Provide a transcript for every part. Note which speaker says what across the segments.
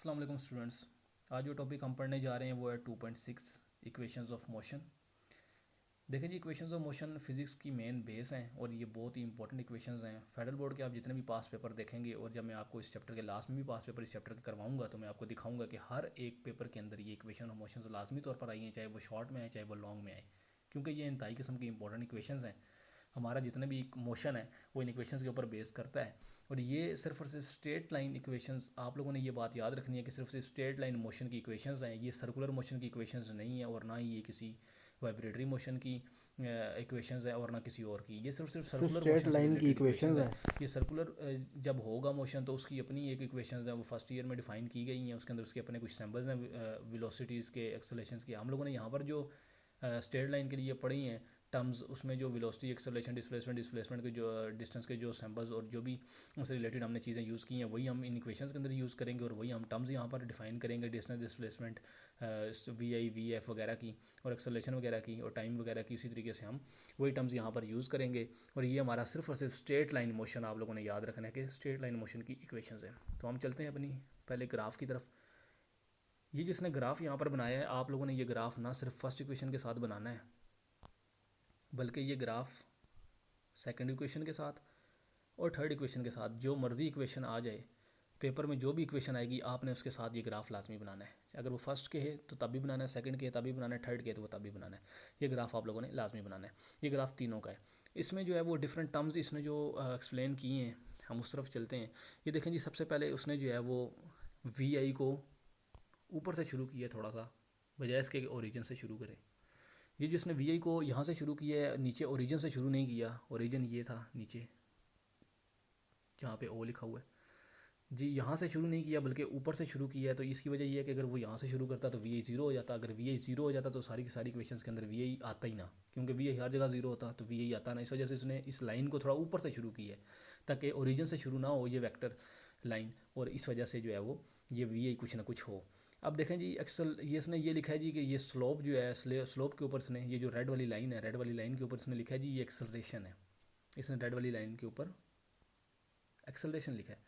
Speaker 1: अस्सलाम वालेकुम स्टूडेंट्स। आज जो टॉपिक हम पढ़ने जा रहे हैं वो है 2.6 इक्वेशंस ऑफ मोशन। देखें जी, इक्वेशंस ऑफ मोशन फिज़िक्स की मेन बेस हैं और ये बहुत ही इंपॉर्टेंट इक्वेशंस हैं। फेडरल बोर्ड के आप जितने भी पास पेपर देखेंगे और जब मैं आपको इस चैप्टर के लास्ट में भी पास पेपर इस चैप्टर के करवाऊंगा तो मैं आपको दिखाऊंगा कि हर एक पेपर के अंदर ये इक्वेशन ऑफ मोशन लाजमी तौर पर आई हैं, चाहे वो शॉर्ट में आए चाहे वो लॉन्ग में आए, क्योंकि ये इंतहाई किस्म की इंपॉर्टेंट इक्वेशंस हैं। हमारा जितने भी मोशन है वो इन इक्वेशंस के ऊपर बेस करता है। और ये सिर्फ और सिर्फ स्ट्रेट लाइन इक्वेशंस, आप लोगों ने ये बात याद रखनी है कि सिर्फ सिर्फ स्ट्रेट लाइन मोशन की इक्वेशंस हैं, ये सर्कुलर मोशन की इक्वेशंस नहीं है और ना ही ये किसी वाइब्रेटरी मोशन की इक्वेशंस है और ना किसी और की। ये सिर्फ
Speaker 2: सिर्फ
Speaker 1: सर्कुलर
Speaker 2: स्ट्रेट
Speaker 1: मोशन से
Speaker 2: लाइन की
Speaker 1: रिलेटेड
Speaker 2: इक्वेशंस
Speaker 1: इक्वेशंस
Speaker 2: हैं।
Speaker 1: हैं। ये सर्कुलर जब होगा मोशन तो उसकी अपनी एक इक्वेशंस हैं, वो फर्स्ट ईयर में डिफाइन की गई हैं। उसके अंदर उसके अपने कुछ सिंबल्स हैं, वेलोसिटीज़ के, एक्सेलरेशंस के। हम लोगों ने यहाँ पर जो स्ट्रेट लाइन के लिए पढ़ी हैं टर्म्स, उसमें जो वेलोसिटी, एक्सेलरेशन, डिस्प्लेसमेंट के जो डिस्टेंस के जो सिंबल्स और जो भी उससे रिलेटेड हमने चीज़ें यूज़ की हैं वही हम इन इक्वेशंस के अंदर यूज़ करेंगे और वही हम टर्म्स यहाँ पर डिफाइन करेंगे। Distance, displacement, v i v f वगैरह की और एक्सेलरेशन वगैरह की और टाइम वगैरह की, उसी तरीके से हम वही टर्म्स यहाँ पर यूज़ करेंगे। और ये हमारा सिर्फ और सिर्फ स्ट्रेट लाइन मोशन, आप लोगों ने याद रखना है कि स्ट्रेट लाइन मोशन की इक्वेशंस हैं। तो हम चलते हैं अपनी पहले ग्राफ की तरफ। ये जिसने ग्राफ यहाँ पर बनाया है, आप लोगों ने ये ग्राफ ना सिर्फ फर्स्ट इक्वेशन के साथ बनाना है बल्कि ये ग्राफ सेकंड इक्वेशन के साथ और थर्ड इक्वेशन के साथ, जो मर्ज़ी इक्वेशन आ जाए पेपर में, जो भी इक्वेशन आएगी आपने उसके साथ ये ग्राफ लाजमी बनाना है। अगर वो फर्स्ट के है तो तब भी बनाना है, सेकंड के है तब भी बनाना है, थर्ड के है तो वो तब भी बनाना है। ये ग्राफ आप लोगों ने लाजमी बनाना है। ये ग्राफ तीनों का है। इसमें जो है वो डिफरेंट टर्म्स इसने जो एक्सप्लेन किए हैं, हम उस तरफ चलते हैं। ये देखें जी, सबसे पहले उसने जो है वो वी आई को ऊपर से शुरू किया, थोड़ा सा बजाय इसके ओरिजिन से शुरू करें। ये जिसने वी आई को यहाँ से शुरू किया है, नीचे ओरिजिन से शुरू नहीं किया। ओरिजिन ये था नीचे जहाँ पे ओ लिखा हुआ है जी, यहाँ से शुरू नहीं किया बल्कि ऊपर से शुरू किया है। तो इसकी वजह ये है कि अगर वो यहाँ से शुरू करता तो वी आई ज़ीरो हो जाता। अगर वी आई ज़ीरो हो जाता तो सारी की सारी इक्वेशंस के अंदर वी आई आता ही ना, क्योंकि वी आई हर जगह ज़ीरो होता तो वी आई आता ना। इस वजह से उसने इस लाइन को थोड़ा ऊपर से शुरू किया है ताकि ओरिजिन से शुरू ना हो ये वेक्टर लाइन, और इस वजह से जो है वो ये वी आई कुछ ना कुछ हो। अब देखें जी, एक्सल ये इसने ये लिखा है जी कि ये स्लोप जो है, स्लोप के ऊपर इसने ये जो रेड वाली लाइन है, रेड वाली लाइन के ऊपर इसने लिखा है जी ये एक्सेलरेशन है। इसने रेड वाली लाइन के ऊपर एक्सेलरेशन लिखा है।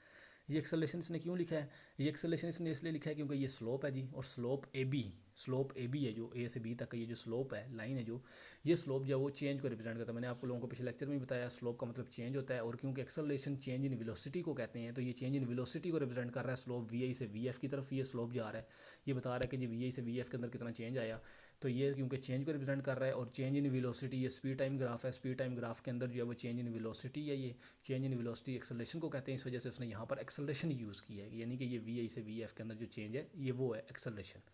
Speaker 1: ये एक्सेलरेशन इसने क्यों लिखा है? ये एक्सेलरेशन इसने इसलिए लिखा है क्योंकि ये स्लोप है जी, और स्लोप ए बी है, जो ए से बी तक का ये जो स्लोप है, लाइन है जो, ये स्लोप जो है वो चेंज को रिप्रेजेंट करता है। मैंने आपको लोगों को पिछले लेक्चर में बताया स्लोप का मतलब चेंज होता है, और क्योंकि एक्सेलरेशन चेंज इन वेलोसिटी को कहते हैं तो ये चेंज इन वेलोसिटी को रिप्रेजेंट कर रहा है। स्लोप वी आई से वी एफ की तरफ ये स्लोप जा रहा है। ये बता रहा है कि जी वी आई से वी एफ के अंदर कितना चेंज आया, तो ये क्योंकि चेंज को रिप्रेजेंट कर रहा है। और चेंज इन वेलोसिटी, ये स्पीड टाइम ग्राफ है, स्पीड टाइम ग्राफ के अंदर जो है वो चेंज इन वेलोसिटी है, ये चेंज इन वेलोसिटी एक्सेलरेशन को कहते हैं। इस वजह से उसने यहाँ पर एक्सेलरेशन यूज़ किया है, यानी कि ये वी आई से वी एफ के अंदर जो चेंज है ये वो है एक्सेलरेशन।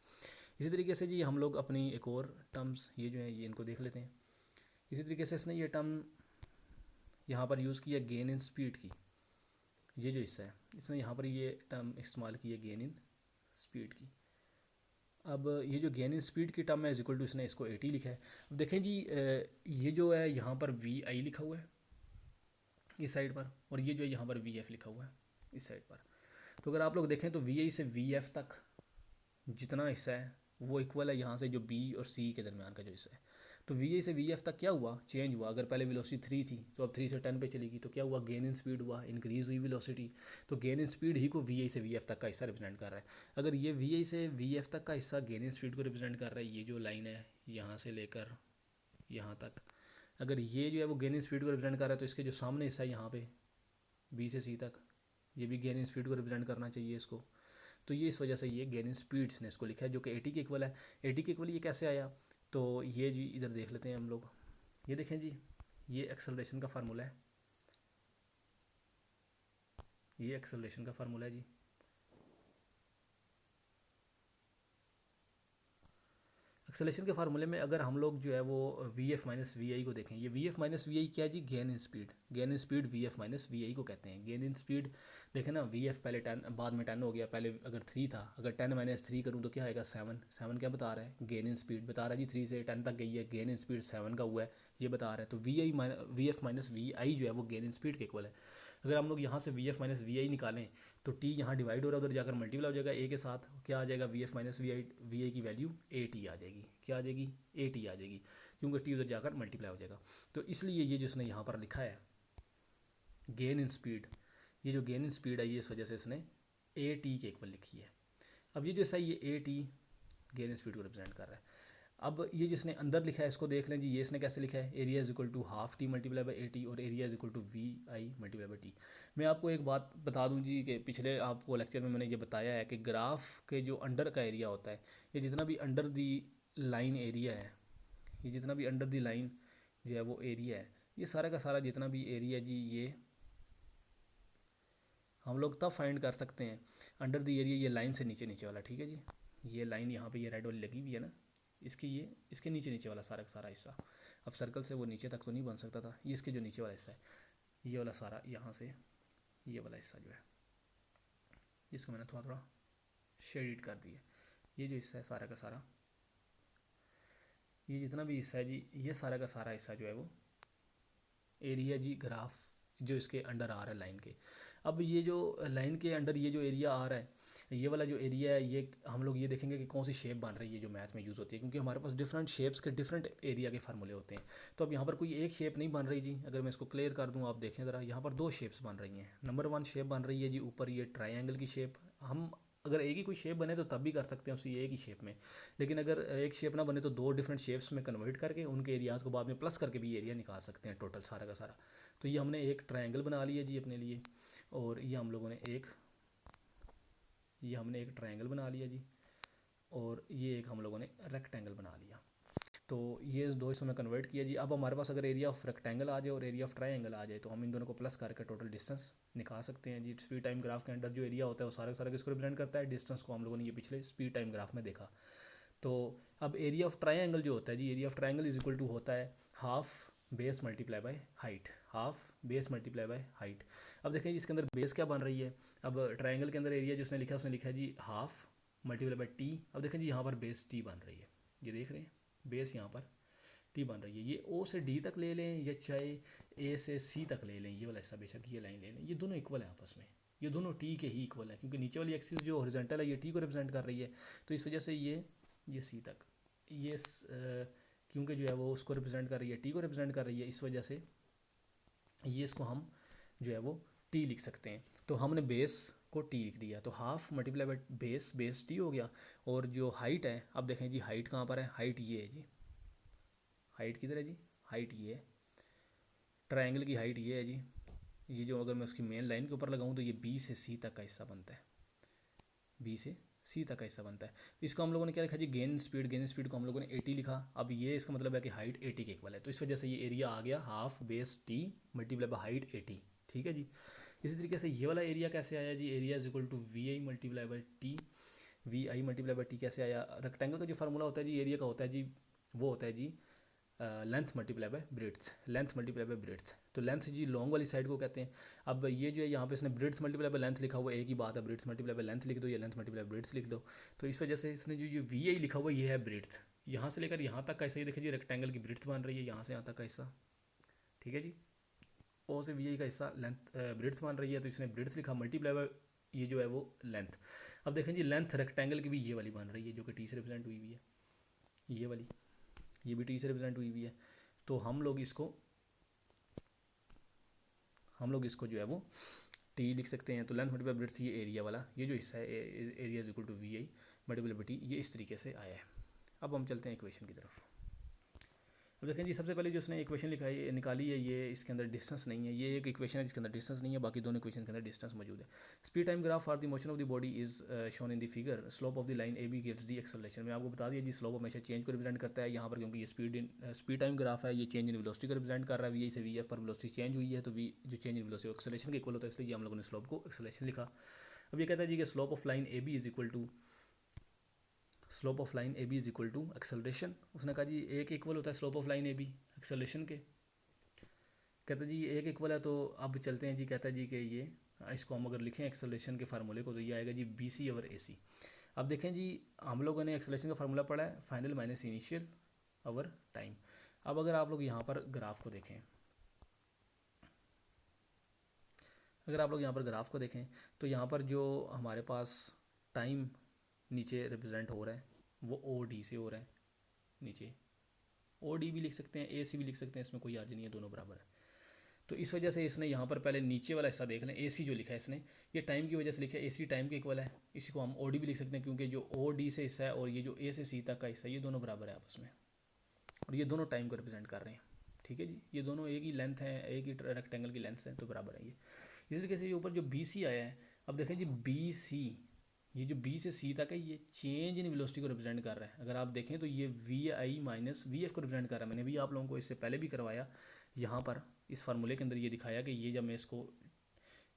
Speaker 1: इसी तरीके से जी हम लोग अपनी एक और टर्म्स ये जो है ये इनको देख लेते हैं। इसी तरीके से इसने ये टर्म यहाँ पर यूज़ किया गेन इन स्पीड की। ये जो हिस्सा है इसने यहाँ पर ये टर्म इस्तेमाल की है गेन इन स्पीड की। अब ये जो गेन इन स्पीड की टर्म है इज इक्वल टू, इसने इसको 80 लिखा है। अब देखें जी, ये जो है यहाँ पर वी आई लिखा हुआ है इस साइड पर, और ये जो है यहाँ पर वी एफ लिखा हुआ है इस साइड पर। तो अगर आप लोग देखें तो वी आई से वी एफ तक जितना हिस्सा है वो इक्वल है यहाँ से जो बी और सी के दरमियान का जो हिस्सा है। तो वी आई से वी एफ तक क्या हुआ, चेंज हुआ। अगर पहले वेलोसिटी 3 थी तो अब 3 से 10 पे चलेगी, तो क्या हुआ, गेन इन स्पीड हुआ, इंक्रीज़ हुई वेलोसिटी। तो गेन इन स्पीड ही को वी आई से वी एफ तक का हिस्सा रिप्रेजेंट कर रहा है। अगर ये वी आई से वी एफ तक का हिस्सा गेन इन स्पीड को रिप्रेजेंट कर रहा है, ये जो लाइन है यहाँ से लेकर यहाँ तक, अगर ये जो है वो गेन इन स्पीड को रिप्रेजेंट कर रहा है तो इसके जो सामने हिस्सा है यहाँ पे बी से सी तक, ये भी गेन इन स्पीड को रिप्रेजेंट करना चाहिए इसको। तो ये इस वजह से ये गेन इन स्पीड्स ने इसको लिखा है, जो कि 80 के इक्वल है। 80 के इक्वल ये कैसे आया, तो ये जी इधर देख लेते हैं हम लोग। ये देखें जी, ये एक्सेलरेशन का फार्मूला है, ये एक्सेलरेशन का फार्मूला है जी। एक्सेलेशन के फार्मूले में अगर हम लोग जो है वो V F minus V I को देखें, ये V F minus V I क्या है जी, gain in speed. Gain in speed V F minus V I को कहते हैं। गेन इन स्पीड देखें ना, वी एफ पहले 10 बाद में 10 हो गया, पहले अगर 3 था, अगर 10 माइनस 3 करूँ तो क्या आएगा 7। 7 क्या बता रहा है, गेन इन स्पीड बता रहा है जी। 3 से 10 तक गई है, गेन इन स्पीड 7 का हुआ है, ये बता रहा है। तो वी एफ माइनस वी आई जो है वो गेन इन स्पीड के इक्वल है। अगर हम लोग यहाँ से वी एफ माइनस वी आई निकालें तो टी यहाँ डिवाइड हो रहा है, उधर जाकर मल्टीप्लाई हो जाएगा ए के साथ। क्या आ जाएगा, वी एफ माइनस वी आई की वैल्यू ए टी आ जाएगी। क्या आ जाएगी, ए टी आ जाएगी, क्योंकि टी उधर जाकर मल्टीप्लाई हो जाएगा। तो इसलिए ये जिसने यहाँ पर लिखा है गेन इन स्पीड, ये जो गेन इन स्पीड है ये इस वजह से इसने ए टी के इक्वल लिखी है। अब ये जो है ये ए टी गेन स्पीड को रिप्रेजेंट कर रहा है। अब ये जिसने अंदर लिखा है इसको देख लें जी, ये इसने कैसे लिखा है, area is equal to half T multiply by A T और area is equal to we I multiply by T. मैं आपको एक बात बता दूं जी कि पिछले आपको लेक्चर में मैंने ये बताया है कि ग्राफ के जो अंडर का एरिया होता है, ये जितना भी अंडर दी लाइन एरिया है, ये जितना भी अंडर दी लाइन जो है वो एरिया है, ये सारा का सारा जितना भी एरिया जी, ये हम लोग तब फाइंड कर सकते हैं अंडर दी एरिया, ये लाइन से नीचे नीचे वाला, ठीक है जी। ये लाइन यहाँ पे ये रेड वाली लगी हुई है ना, इसकी ये इसके नीचे नीचे वाला सारा का सारा हिस्सा, अब सर्कल से वो नीचे तक तो नहीं बन सकता था, ये इसके जो नीचे वाला हिस्सा है, ये वाला सारा यहाँ से ये वाला हिस्सा जो है, जिसको मैंने थोड़ा थोड़ा शेडिड कर दिया, ये जो हिस्सा है सारा का सारा, ये जितना भी हिस्सा है जी, ये सारा का सारा हिस्सा जो है वो एरिया जी ग्राफ जो इसके अंडर आ रहा है लाइन के। अब ये जो लाइन के अंडर ये जो एरिया आ रहा है, ये वाला जो एरिया है, ये हम लोग ये देखेंगे कि कौन सी शेप बन रही है जो मैथ में यूज़ होती है, क्योंकि हमारे पास डिफरेंट शेप्स के डिफरेंट एरिया के फार्मूले होते हैं। तो अब यहाँ पर कोई एक शेप नहीं बन रही जी, अगर मैं इसको क्लियर कर दूँ, आप देखें ज़रा, यहाँ पर दो शेप्स बन रही हैं। नंबर 1 शेप बन रही है जी ऊपर ये ट्राइंगल की शेप, हम अगर एक ही कोई शेप बने तो तब भी कर सकते हैं उसी एक ही शेप में, लेकिन अगर एक शेप ना बने तो दो डिफरेंट शेप्स में कन्वर्ट करके उनके एरियाज़ को बाद में प्लस करके भी एरिया निकाल सकते हैं टोटल सारा का सारा। तो ये हमने एक ट्रायंगल बना लिया जी अपने लिए, और ये हम लोगों ने एक ट्रायंगल बना लिया जी, और ये एक हम लोगों ने रेक्टेंगल बना लिया। तो ये दो हिस्सों में कन्वर्ट किया जी। अब हमारे पास अगर एरिया ऑफ रेक्टेंगल आ जाए और एरिया ऑफ ट्रायंगल आ जाए तो हम इन दोनों को प्लस करके टोटल डिस्टेंस निकाल सकते हैं जी। स्पीड टाइम ग्राफ के अंदर जो एरिया होता है वो सारा सारा किसको रिप्रेजेंट करता है, डिस्टेंस को। हम लोगों ने ये पिछले स्पीड टाइम ग्राफ में देखा। तो अब एरिया ऑफ ट्रायंगल जो होता है जी, area of triangle is equal to होता है half base multiply by height, half base multiply by height. अब देखें जी इसके अंदर बेस क्या बन रही है, अब ट्रायंगल के अंदर एरिया जो उसने लिखा है उसने लिखा है जी हाफ मल्टीप्लाई बाय टी। अब देखें जी यहाँ पर बेस टी बन रही है, ये देख रहे हैं बेस यहाँ पर टी बन रही है। ये ओ से डी तक ले लें या चाहे ए से सी तक ले लें, ये वाला हिस्सा बेशक ये लाइन ले लें, ये दोनों इक्वल है आपस में, ये दोनों टी के ही इक्वल है, क्योंकि नीचे वाली एक्सिस जो हॉरिजॉन्टल है ये टी को रिप्रेजेंट कर रही है। तो इस वजह से ये सी तक ये क्योंकि जो है वो उसको रिप्रेजेंट कर रही है, टी को रिप्रेजेंट कर रही है, इस वजह से ये इसको हम जो है वो टी लिख सकते हैं। तो हमने बेस को टी लिख दिया, तो half multiply by base, base T हो गया। और जो हाइट है, अब देखें जी हाइट कहाँ पर है, हाइट ये है जी, हाइट किधर है जी, हाइट ये है, ट्रायंगल की हाइट ये है जी। ये जो अगर मैं उसकी मेन लाइन के ऊपर लगाऊं तो ये बी से सी तक का हिस्सा बनता है, बी से सी तक का हिस्सा बनता है। इसको हम लोगों ने क्या लिखा जी, गेन स्पीड, गेन स्पीड को हम लोगों ने 80 लिखा। अब ये इसका मतलब है कि हाइट 80 के इक्वल है, तो इस वजह से ये एरिया आ गया half base T multiply by height 80, ठीक है जी। इसी तरीके से ये वाला एरिया कैसे आया जी, area is equal to we I multiply by T, V I multiply by T कैसे आया, रेक्टेंगल का जो फार्मूला होता है जी एरिया का होता है जी, वो होता है जी length multiply by breadth, length multiply by breadth. तो लेंथ जी लॉन्ग वाली साइड को कहते हैं। अब ये जो है यहाँ पे इसने ब्रेड्थ मल्टीप्लाई बाय लेंथ लिखा हुआ है, एक ही बात है, ब्रेड्थ मल्टीप्लाई बाय लेंथ लिख दो या लेंथ मल्टीप्लाई बाय ब्रेड्थ लिख दो। तो इस वजह से इसने जो वी आई लिखा हुआ है ये है ब्रेड्थ, यहाँ से लेकर यहाँ तक का हिस्सा, ये देखिए जी रेक्टेंगल की ब्रेड्थ बन रही है यहाँ से यहाँ तक का हिस्सा, ठीक है जी। ओ से वी आई का हिस्सा लेंथ ब्रेड्थ बन रही है, तो इसने ब्रेड्थ लिखा मल्टीप्लाई बाय ये जो है वो लेंथ। अब देखें जी लेंथ रेक्टेंगल की भी ये वाली बन रही है जो कि टी से रिप्रेजेंट हुई हुई है, ये वाली, ये भी टी से रिप्रेजेंट हुई हुई है। तो हम लोग इसको जो है वो टी लिख सकते हैं। तो लेंथ मल्टीप्लाई ब्रेड्थ ये एरिया वाला ये जो हिस्सा है, area is equal to we I multiply by t, ये इस तरीके से आया है। अब हम चलते हैं इक्वेशन की तरफ। अब देखें जी सबसे पहले जो उसने इक्वेशन निकाली है, ये इसके अंदर डिस्टेंस नहीं है, ये एक इक्वेशन है जिसके अंदर डिस्टेंस नहीं है, बाकी दोनों इक्वेशन के अंदर डिस्टेंस मौजूद है। Speed time graph for the motion of the body is shown in the figure, slope of the line A B gives the acceleration. मैं आपको बता दिया जी स्लोप हमेशा चेंज को रिप्रेजेंट करता है यहाँ पर, क्योंकि ये स्पीड टाइम ग्राफ है, ये चेंज इन वेलोसिटी को रिप्रेजेंट कर रहा है, वी से वी एफ पर वेलोसिटी चेंज हुई है, तो वी जो चेंज इन वेलोसिटी एक्सेलरेशन के इक्वल होता है, इसलिए हम लोगों ने स्लोप को एक्सेलरेशन लिखा। अब ये कहता है जी कि slope of line A B is equal to, slope of line A B is equal to acceleration. उसने कहा जी एक इक्वल होता है slope of line A B acceleration के, कहता जी एक इक्वल है। तो अब चलते हैं जी, कहता है जी कि ये इसको हम अगर लिखें एक्सेलरेशन के फार्मूले को, तो ये आएगा जी बी सी ओवर ए सी। अब देखें जी हम लोगों ने एक्सेलरेशन का फार्मूला पढ़ा है, final minus initial over time. अब अगर आप लोग यहाँ पर ग्राफ को देखें, अगर आप लोग यहाँ पर ग्राफ को देखें तो यहाँ पर जो हमारे पास टाइम नीचे रिप्रेजेंट हो रहा है वो ओ डी से हो रहा है, नीचे ओ डी भी लिख सकते हैं, ए सी भी लिख सकते हैं, इसमें कोई अर्ज नहीं है, दोनों बराबर है। तो इस वजह से इसने यहाँ पर पहले नीचे वाला हिस्सा देख लें, ए सी जो लिखा है इसने, ये टाइम की वजह से लिखा है, ए सी टाइम के इक्वल है, इसी को हम ओ डी भी लिख सकते हैं क्योंकि जो ओ डी से हिस्सा है और ये जो ए से सी तक का हिस्सा है ये दोनों बराबर है आपस में, और ये दोनों टाइम को रिप्रेजेंट कर रहे हैं। ठीक है जी, ये दोनों एक ही लेंथ है, एक ही रेक्टेंगल की लेंथ है, तो बराबर है ये। इसी तरीके से ये ऊपर जो बी सी आया है, अब देखें जी बी सी, ये जो बी से सी तक है ये चेंज इन वेलोसिटी को रिप्रेजेंट कर रहा है। अगर आप देखें तो ये v I minus we f को रिप्रेजेंट कर रहा है। मैंने भी आप लोगों को इससे पहले भी करवाया, यहाँ पर इस फार्मूले के अंदर ये दिखाया कि ये जब मैं इसको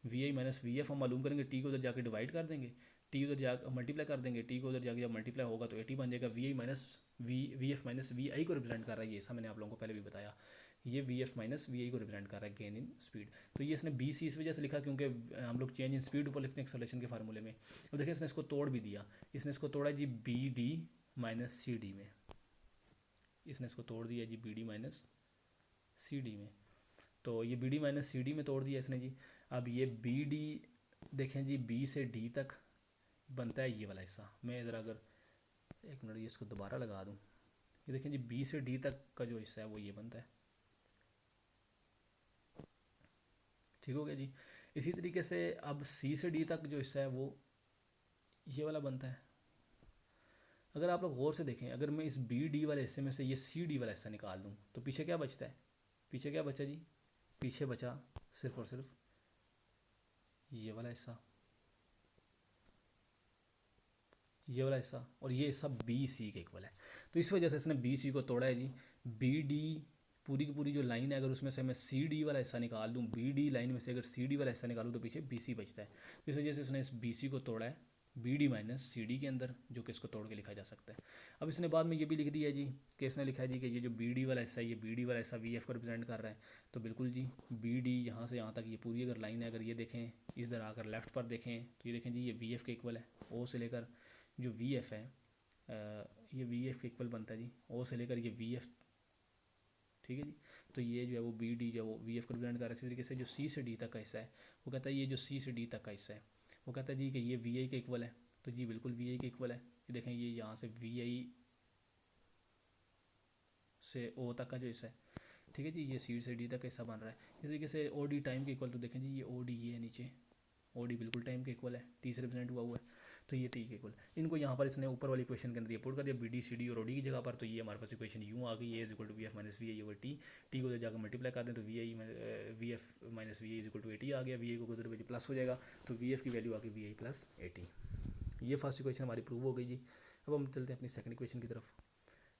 Speaker 1: v I minus we f हम मालूम करेंगे, टी को उधर जाकर डिवाइड कर देंगे, टी उधर जा मल्टीप्लाई कर देंगे, टी को उधर जाकर जब मल्टीप्लाई होगा तो 80 बन जाएगा। V I minus we F minus V I को रिप्रेजेंट कर रहा है ये, ऐसा मैंने आप लोगों को पहले भी बताया। ये V F minus V I को रिप्रेजेंट कर रहा है, गेन इन स्पीड। तो ये इसने बी सी इस वजह से लिखा क्योंकि हम लोग चेंज इन स्पीड ऊपर लिखते हैं एक्सेलरेशन के फार्मूले में। तो देखिए इसने इसको तोड़ भी दिया, इसने इसको तोड़ा जी B D minus C D में, इसने इसको तोड़ दिया जी B D minus C D में। तो ये B D minus C D में तोड़ दिया इसने जी। अब ये बी डी देखें जी बी से डी तक बनता है ये वाला हिस्सा। मैं इधर अगर एक मिनट ये इसको दोबारा लगा दूँ, ये देखें जी बी से डी तक का जो हिस्सा है वो ये बनता है। ठीक हो गया जी। इसी तरीके से अब सी से डी तक जो हिस्सा है वो ये वाला बनता है। अगर आप लोग गौर से देखें, अगर मैं इस बी डी वाले हिस्से में से ये सी डी वाला हिस्सा निकाल दूँ तो पीछे क्या बचता है? पीछे क्या बचा जी? पीछे बचा सिर्फ और सिर्फ ये वाला हिस्सा, ये वाला हिस्सा, और ये हिस्सा बी सी के इक्वल है। तो इस वजह से इसने बी सी को तोड़ा है जी। बी डी पूरी की पूरी जो लाइन है, अगर उसमें से मैं सी डी वाला हिस्सा निकाल दूँ, बी डी लाइन में से अगर सी डी वाला हिस्सा निकालूँ तो पीछे बी सी बचता है। तो इस वजह से उसने इस बी सी को तोड़ा है B D minus C D के अंदर, जो कि इसको तोड़ के लिखा जा सकता है। अब इसने बाद में ये भी लिख दिया है जी कि इसने लिखा है जी कि ये जो बी डी वाला हिस्सा है, ये बी डी वाला हिस्सा वी एफ को रिप्रेजेंट कर रहा है। तो बिल्कुल जी बी डी यहाँ से यहाँ तक ये पूरी अगर लाइन है, अगर ये देखें इधर आकर लेफ्ट पर देखें तो ये देखें जी ये वी एफ के इक्वल है। ओ से लेकर जो वी एफ है ये वी एफ के इक्वल बनता है जी, ओ से लेकर ये वी एफ। ठीक है जी। तो ये जो है वो बी डी जो है वो वी एफ को रिप्रेजेंट कर रहा है। इसी तरीके से जो सी से डी तक का हिस्सा है वो कहता है ये जो सी से डी तक का हिस्सा है वो कहता है जी कि ये वी आई के इक्वल है। तो जी बिल्कुल वी आई के इक्वल है। ये देखें ये यहाँ से वी आई से ओ तक का जो हिस्सा है, ठीक है जी, ये सी से डी तक का हिस्सा बन रहा है। इस तरीके से ओ डी टाइम के इक्वल, तो देखें जी ये ओ डी ये है नीचे, ओ डी बिल्कुल टाइम के इक्वल है, टी से रिप्रेजेंट हुआ है। तो ये टी के इक्वल, इनको यहाँ पर इसने ऊपर वाली इक्वेशन के अंदर ये पुट कर दिया बी डी सी डी और ओ डी की जगह पर। तो ये हमारे पास इक्वेशन यूँ आ गई, A is equal to we F minus V I over T. T को जाकर मल्टीप्लाई कर दें तो we F minus V I is equal to A T आ गया। वी आई को उधर वजह प्लस हो जाएगा, तो वी एफ की वैल्यू आ गई v i plus a t. ये फर्स्ट इक्वेशन हमारी प्रूव हो गई जी। अब हम चलते हैं अपनी सेकंड इक्वेशन की तरफ।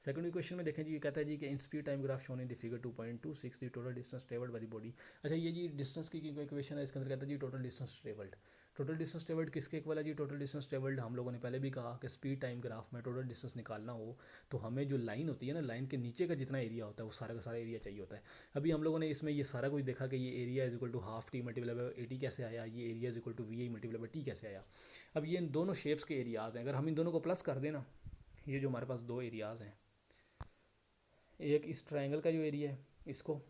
Speaker 1: सेकंड इक्वेशन में देखें जी, ये कहता है जी कि in speed time graph shown in the figure 2.26 the total distance travelled by the body. अच्छा ये जी डिस्टेंस की इक्वेशन है, इसके अंदर कहता है जी total distance travelled. Total distance travelled किसके इक्वल है जी? टोटल डिस्टेंस ट्रेवल्ड हम लोगों ने पहले भी कहा कि स्पीड टाइम ग्राफ में टोटल डिस्टेंस निकालना हो तो हमें जो लाइन होती है ना, लाइन के नीचे का जितना एरिया होता है वो सारा का सारा एरिया चाहिए होता है। अभी हम लोगों ने इसमें ये सारा कुछ देखा कि ये area is equal to half T multiply by a t कैसे आया, ये area is equal to we I multiply by t कैसे आया। अब ये इन दोनों शेप्स के एरियाज़ हैं, अगर हम इन दोनों को प्लस कर दें ना, ये जो हमारे पास दो एरियाज़ हैं, एक इस ट्रायंगल का जो एरिया है इसको,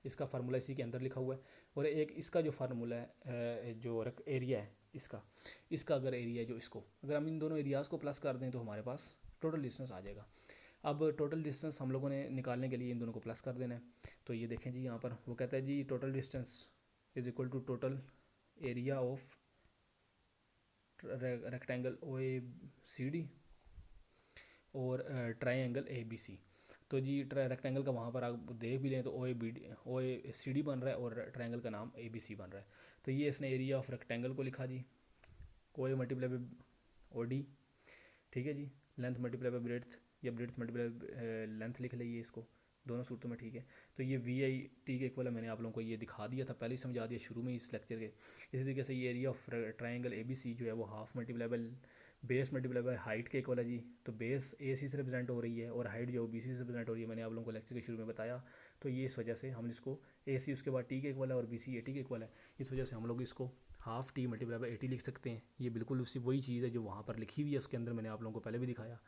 Speaker 1: इसका फार्मूला इसी के अंदर लिखा हुआ है, और एक इसका जो फार्मूला है जो एरिया है इसका अगर एरिया है जो इसको, अगर हम इन दोनों एरियाज़ को प्लस कर दें तो हमारे पास टोटल डिस्टेंस आ जाएगा। अब टोटल डिस्टेंस हम लोगों ने निकालने के लिए इन दोनों को प्लस कर देना है। तो ये देखें जी यहाँ पर वो कहता है जी total distance is equal to total area of rectangle O A C D और ट्राइंगल ए बी सी। तो जी रेक्टेंगल का वहाँ पर आप देख भी लें तो ओ ए सी डी बन रहा है और ट्रायंगल का नाम ए बी सी बन रहा है। तो ये इसने एरिया ऑफ रेक्टेंगल को लिखा जी O A multiply by O D, ठीक है जी, लेंथ मल्टीप्लाई बाय ब्रेड्थ या ब्रेड्थ मल्टीप्लाई लेंथ लिख लीजिए इसको, दोनों सूरतों में ठीक है। तो ये वी आई टी के इक्वल है, मैंने आप लोगों को ये दिखा दिया था, पहले ही समझा दिया शुरू में इस लेक्चर के। इसी तरीके से ये area of triangle A B C जो है वो half multiply by base multiply by height के इक्वल है जी। तो बेस ए सी से रिप्रेजेंट हो रही है और हाइट जो बी सी से रिप्रेजेंट हो रही है, मैंने आप लोगों को लेक्चर के शुरू में बताया। तो ये इस वजह से हम इसको ए सी उसके बाद टी के इक्वल है और बी सी ए टी के इक्वल है, इस वजह से हम लोग इसको half T multiply by a T लिख सकते हैं। ये बिल्कुल उसी वही चीज़ है जो वहाँ पर लिखी हुई है उसके अंदर, मैंने आप लोगों को पहले भी दिखाया।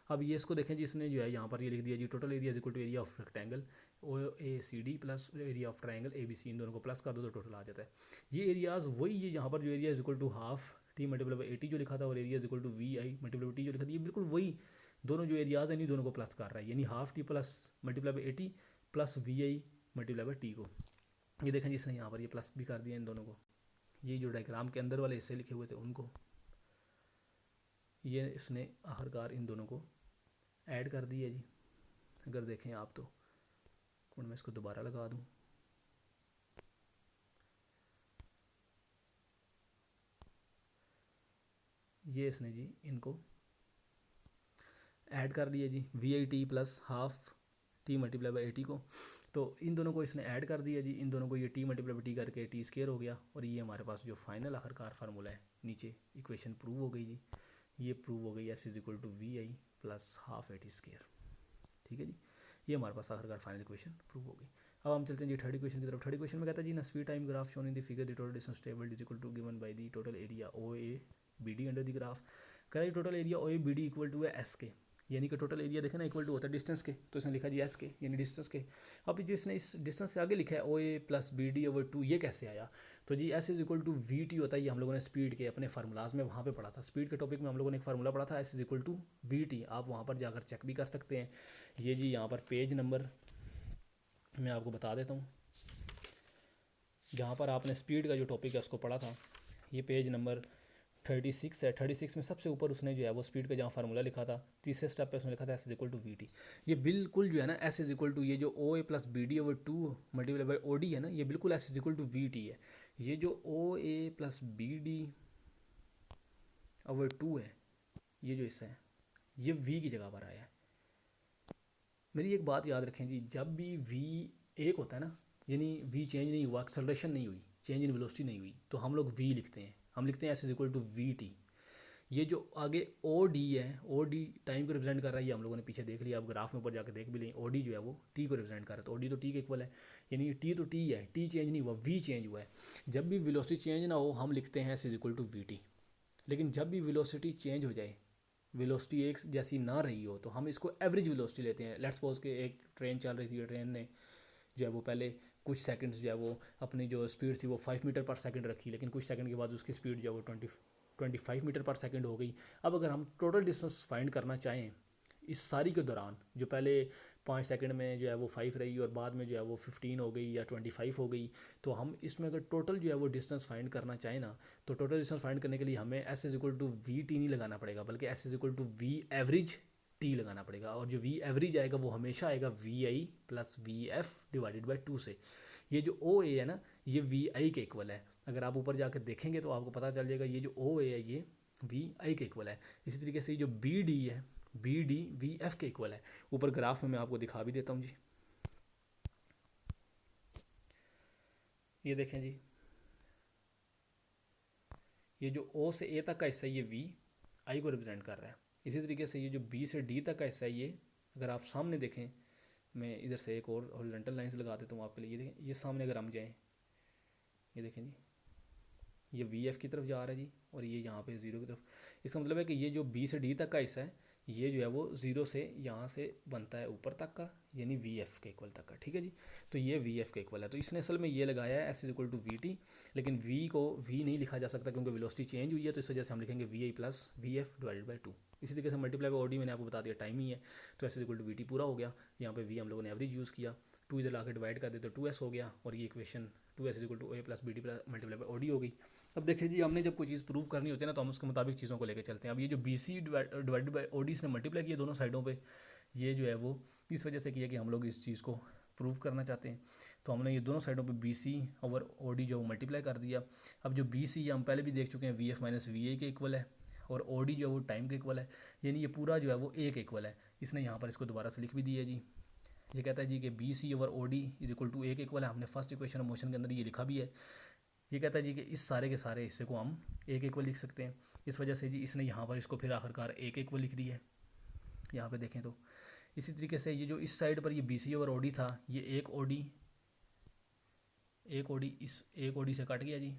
Speaker 1: अब ये इसको देखें जिसने जो है यहाँ पर ये लिख दिया जी total area is equal to area of rectangle O A C D plus area of triangle A B C, इन दोनों को प्लस कर दो तो टोटल आ जाता है। ये एरियाज़ वही है यहाँ पर जो area is equal to half T multiply by a t जो लिखा था और area is equal to we I multiply by t जो लिखा था, ये बिल्कुल वही दोनों जो एरियाज़ हैं इन्हीं दोनों को प्लस कर रहा है, यानी half t plus multiply by a t plus v I multiply by t को। ये देखें जी इसने यहाँ पर ये प्लस भी कर दिया इन दोनों को, ये जो डायग्राम के अंदर वाले हिस्से लिखे हुए थे उनको, ये इसने आखिरकार इन दोनों को ऐड कर दिया जी। अगर देखें आप तो मैं इसको दोबारा लगा दूँ, ये इसने जी इनको ऐड कर दिया जी, V I T plus half T multiply by T को, तो इन दोनों को इसने ऐड कर दिया जी, इन दोनों को ये टी मल्टीप्लाई बाई टी करके टी स्क्वायर हो गया, और ये हमारे पास जो फाइनल आखिरकार फार्मूला है नीचे इक्वेशन प्रूव हो गई जी, ये प्रूव हो गई s is equal to we i plus half a t square. ठीक है जी, ये हमारे पास आखिरकार फाइनल इक्वेशन प्रूव हो गई। अब हम चलते हैं जी थर्ड इक्वेशन की तरफ। थर्ड इक्वेशन में कहता है जी ना speed time graph shown in the figure the total distance travelled is equal to given by the total area O A B D under the graph. कहता है total area O A B D equal to है s के, यानी कि total area देखें ना equal to होता है डिस्टेंस के, तो इसने लिखा जी एस के यानी डिस्टेंस के। अब जो इसने इस डिस्टेंस से आगे लिखा है O A plus B D over two, ये कैसे आया? तो जी S is equal to we T होता है, ये हम लोगों ने स्पीड के अपने फार्मूलाज में वहाँ पे पढ़ा था, स्पीड के टॉपिक में हम लोगों ने एक फार्मूला पढ़ा था s is equal to we t, आप वहाँ पर जाकर चेक भी कर सकते हैं। ये जी यहाँ पर पेज नंबर मैं आपको बता देता हूँ, जहाँ पर आपने स्पीड का जो टॉपिक है उसको पढ़ा था, ये पेज नंबर 36 है। 36 में सबसे ऊपर उसने जो है वो स्पीड का जहाँ फार्मूला लिखा था, तीसरे स्टेप पे उसने लिखा था s is equal to we t. ये बिल्कुल जो है ना एस इज इक्वल टू ये जो O A plus B D over two multiply by O D है ना, ये बिल्कुल S is equal to we T है। ये जो O A plus B D over two है, ये जो हिस्सा है ये वी की जगह पर आया है। मेरी एक बात याद रखें जी, जब भी वी एक होता है ना, यानी वी चेंज नहीं हुआ, एक्सेलरेशन नहीं हुई, चेंज इन वेलोसिटी नहीं हुई, तो हम लोग वी लिखते हैं, हम लिखते हैं s is equal to we t. ये जो आगे ओ डी है, ओ डी टाइम को रिप्रेजेंट कर रहा है, ये हम लोगों ने पीछे देख लिया, आप ग्राफ में ऊपर जाकर देख भी लें, ओ डी जो है वो टी को रिप्रेजेंट कर रहा है, तो ओ डी तो टी के इक्वल है, यानी टी तो टी है, टी चेंज नहीं हुआ, वी चेंज हुआ है। जब भी वेलोसिटी चेंज ना हो हम लिखते हैं s is equal to we t, लेकिन जब भी वेलोसिटी चेंज हो जाए, वेलोसिटी एक जैसी ना रही हो, तो हम इसको एवरेज वेलोसिटी लेते हैं। लेट्स सपोज के एक ट्रेन चल रही थी, ट्रेन ने जो है वो पहले कुछ सेकंड्स जो है वो अपनी जो स्पीड थी वो 5 मीटर पर सेकंड रखी, लेकिन कुछ सेकंड के बाद उसकी स्पीड जो है वो 25 मीटर पर सेकंड हो गई। अब अगर हम टोटल डिस्टेंस फाइंड करना चाहें इस सारी के दौरान, जो पहले 5 सेकंड में जो है वो 5 रही और बाद में जो है वो 15 हो गई या 25 हो गई, तो हम इसमें अगर टोटल जो है वो डिस्टेंस फाइंड करना चाहें ना, तो टोटल डिस्टेंस फाइंड करने के लिए हमें s is equal to we t नहीं लगाना पड़ेगा, बल्कि s is equal to v average t लगाना पड़ेगा, और जो वी एवरेज आएगा वो हमेशा आएगा v i plus v f divided by 2 से। ये जो ओ ए है ना, ये वी आई के इक्वल है, अगर आप ऊपर जाकर देखेंगे तो आपको पता चल जाएगा ये जो ओ ए है ये वी आई के इक्वल है। इसी तरीके से ये जो बी डी है, बी डी वी एफ के इक्वल है। ऊपर ग्राफ में मैं आपको दिखा भी देता हूँ जी, ये देखें जी, ये जो ओ से ए तक का हिस्सा ये वी आई को रिप्रेजेंट कर रहा है। इसी तरीके से ये जो बी से डी तक का हिस्सा है, ये अगर आप सामने देखें, मैं इधर से एक और हॉरिजॉन्टल लाइंस लगा देता हूँ आपके लिए, ये देखें, ये सामने अगर हम जाएँ, ये देखें जी, ये वी एफ की तरफ जा रहा है जी, और ये यहाँ पे ज़ीरो की तरफ। इसका मतलब है कि ये जो बी से डी तक का हिस्सा है, ये जो है वो ज़ीरो से यहाँ से बनता है ऊपर तक का, यानी वी एफ के इक्वल तक का। ठीक है जी, तो ये वी एफ के इक्वल है, तो इसने असल में ये लगाया है s is equal to we t, लेकिन वी को वी नहीं लिखा जा सकता क्योंकि वेलोसिटी चेंज हुई है, तो इस वजह से हम लिखेंगे v i plus v f divided by 2। इसी तरीके से मल्टीप्लाई बाई ओ डी मैंने आपको बता दिया टाइम ही है, तो s is equal to we t पूरा हो गया। यहाँ पे वी हम लोगों ने एवरेज यूज़ किया, 2 इधर लाकर डिवाइड कर दे तो 2s हो गया, और ये equation 2s is equal to A plus B D plus multiply by O D हो गई। अब देखिए जी, हमने जब कोई चीज़ प्रूव करनी होती है ना, तो हम उसके मुताबिक चीज़ों को लेकर चलते हैं। अब ये जो B C divided by O D इसने मल्टीप्लाई किया दोनों साइडों पे, ये जो है वो इस वजह से किया कि हम लोग इस चीज़ को प्रूव करना चाहते हैं, तो हमने ये दोनों साइडों पे B C over O D जो मल्टीप्लाई कर दिया। अब जो बी सी हम पहले भी देख चुके हैं, we F minus V A के इक्वल है, और ओ डी जो है वो टाइम के इक्वल है, यानी ये पूरा जो है वो ए के इक्वल है। इसने यहाँ पर इसको दोबारा से लिख भी दिया जी, ये कहता है जी कि B C over O D is equal to A के इक्वल है, हमने फर्स्ट इक्वेशन ऑफ मोशन के अंदर ये लिखा भी है। ये कहता है जी कि इस सारे के सारे हिस्से को हम एक इक्वल लिख सकते हैं, इस वजह से जी इसने यहाँ पर इसको फिर आखिरकार एक इक्वल लिख दिया है। यहाँ पे देखें तो इसी तरीके से ये जो इस साइड पर ये बी सी और ओ डी था, ये एक ओ डी इस एक ओ डी से कट गया जी,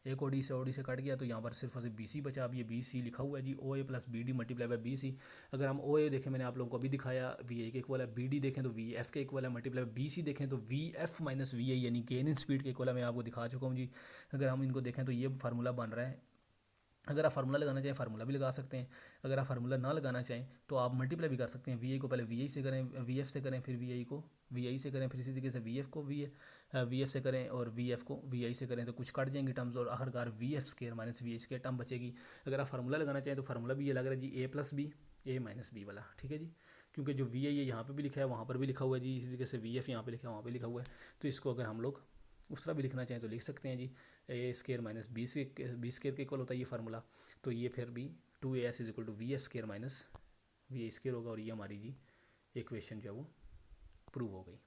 Speaker 1: एक ओ डी से कट गया, तो यहाँ पर सिर्फ और सिर्फ बी सी बचा। अब ये बी सी लिखा हुआ है जी, O A plus B D multiply by B C. अगर हम ओ ए देखें, मैंने आप लोगों को अभी दिखाया वी ए के इक्वल है, बी डी देखें तो वी एफ के इक्वल है, मल्टीप्लाई बाई बी सी देखें तो वी एफ माइनस वी आई यानी गेन इन स्पीड के इक्वल है। मैं आपको दिखा चुका हूँ जी। अगर हम इनको देखें तो ये फार्मूला बन रहा है अगर आप फार्मूला लगाना चाहें फार्मूला भी लगा सकते हैं, अगर आप फार्मूला ना लगाना चाहें तो आप मल्टीप्लाई भी कर सकते हैं। वी को पहले वी से करें, वी से करें, फिर वी को वी से करें, फिर इसी तरीके से वी को वी से करें और वी को वी से करें, तो कुछ कट जाएंगे टर्म्स और आखिरकार v f square minus v square term बचेगी। अगर आप फार्मूला लगाना चाहें तो फार्मूला भी ये लग रहा है जी ए प्लस बी ए माइनस बी वाला, ठीक है जी। क्योंकि जो वी है ये यहाँ पे भी लिखा है, वहाँ पर भी लिखा हुआ है जी, इसी तरीके से वी एफ यहाँ पे लिखा है, वहाँ पे लिखा हुआ है। तो इसको अगर हम लोग उस तरह भी लिखना चाहें तो लिख सकते हैं जी, a square minus b square के इक्वल होता है ये फार्मूला। तो ये फिर भी 2as is equal to we f square minus v square होगा, और ये हमारी जी इक्वेशन जो है वो प्रूव हो गई।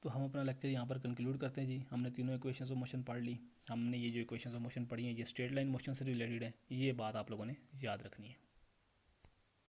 Speaker 1: तो हम अपना लेक्चर यहाँ पर कंक्लूड करते हैं जी। हमने तीनों इक्वेशंस ऑफ मोशन पढ़ ली। हमने ये जो इक्वेशंस ऑफ मोशन पढ़ी हैं ये स्ट्रेट लाइन मोशन से रिलेटेड है, ये बात आप लोगों ने याद रखनी है।